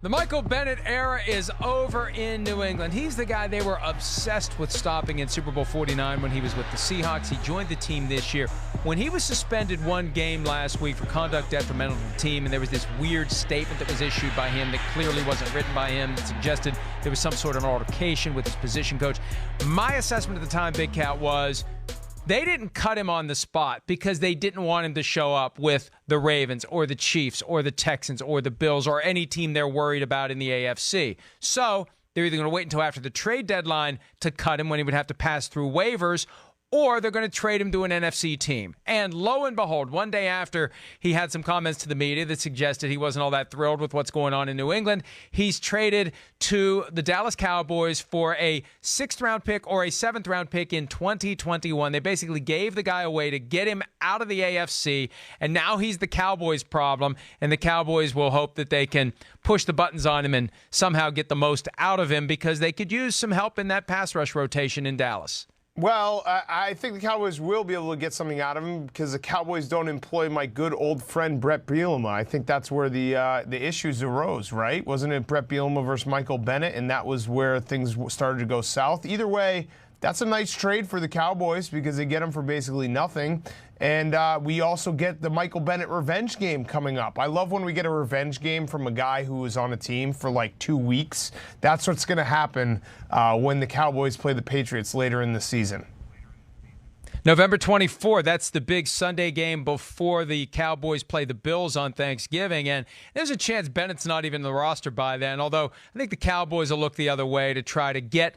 The Michael Bennett era is over in New England. He's the guy they were obsessed with stopping in Super Bowl 49 when he was with the Seahawks. He joined the team this year. When he was suspended one game last week for conduct detrimental to the team, and there was this weird statement that was issued by him that clearly wasn't written by him that suggested there was some sort of altercation with his position coach. My assessment at the time, Big Cat, was they didn't cut him on the spot because they didn't want him to show up with the Ravens or the Chiefs or the Texans or the Bills or any team they're worried about in the AFC. So they're either going to wait until after the trade deadline to cut him when he would have to pass through waivers, or they're going to trade him to an NFC team. And lo and behold, one day after he had some comments to the media that suggested he wasn't all that thrilled with what's going on in New England, he's traded to the Dallas Cowboys for a 6th-round pick or a 7th-round pick in 2021. They basically gave the guy away to get him out of the AFC, and now he's the Cowboys' problem, and the Cowboys will hope that they can push the buttons on him and somehow get the most out of him because they could use some help in that pass rush rotation in Dallas. Well, I think the Cowboys will be able to get something out of him because the Cowboys don't employ my good old friend Brett Bielema. I think that's where the issues arose, right? Wasn't it Brett Bielema versus Michael Bennett, and that was where things started to go south? Either way, that's a nice trade for the Cowboys because they get him for basically nothing. And we also get the Michael Bennett revenge game coming up. I love when we get a revenge game from a guy who was on a team for like 2 weeks. That's what's going to happen when the Cowboys play the Patriots later in the season. November 24, that's the big Sunday game before the Cowboys play the Bills on Thanksgiving. And there's a chance Bennett's not even in the roster by then, although I think the Cowboys will look the other way to try to get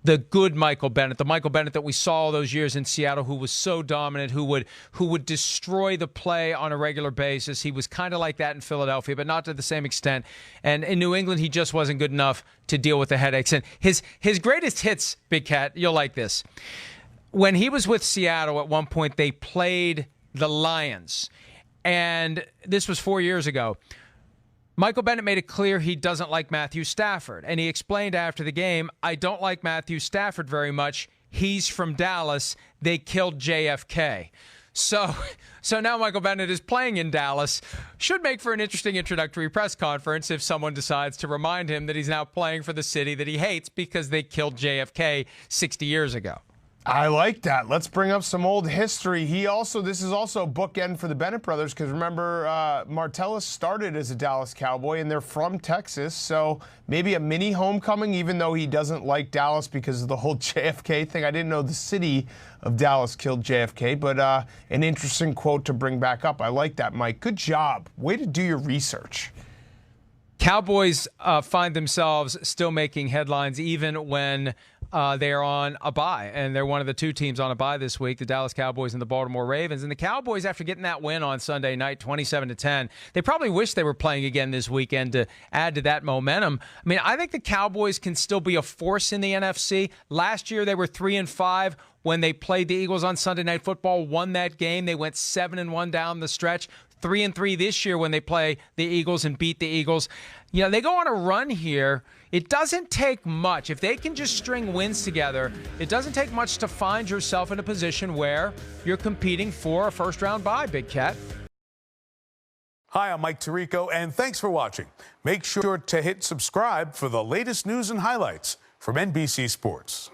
the good Michael Bennett, the Michael Bennett that we saw all those years in Seattle, who was so dominant, who would destroy the play on a regular basis. He was kind of like that in Philadelphia, but not to the same extent. And in New England, he just wasn't good enough to deal with the headaches. And his greatest hits, Big Cat, you'll like this. When he was with Seattle at one point, they played the Lions. And this was 4 years ago. Michael Bennett made it clear he doesn't like Matthew Stafford. And he explained after the game, I don't like Matthew Stafford very much. He's from Dallas. They killed JFK. So now Michael Bennett is playing in Dallas. Should make for an interesting introductory press conference if someone decides to remind him that he's now playing for the city that he hates because they killed JFK 60 years ago. I like that. Let's bring up some old history. This is also a bookend for the Bennett brothers because remember, Martellus started as a Dallas Cowboy and they're from Texas. So maybe a mini homecoming, even though he doesn't like Dallas because of the whole JFK thing. I didn't know the city of Dallas killed JFK, but an interesting quote to bring back up. I like that, Mike. Good job. Way to do your research. Cowboys find themselves still making headlines even when they are on a bye, and they're one of the two teams on a bye this week, the Dallas Cowboys and the Baltimore Ravens. And the Cowboys, after getting that win on Sunday night, 27-10, they probably wish they were playing again this weekend to add to that momentum. I mean, I think the Cowboys can still be a force in the NFC. Last year, they were 3-5 when they played the Eagles on Sunday Night Football, won that game. They went 7-1 down the stretch. 3-3 this year when they play the Eagles and beat the Eagles. You know, they go on a run here. It doesn't take much. If they can just string wins together, it doesn't take much to find yourself in a position where you're competing for a first-round bye, Big Cat. Hi, I'm Mike Tirico, and thanks for watching. Make sure to hit subscribe for the latest news and highlights from NBC Sports.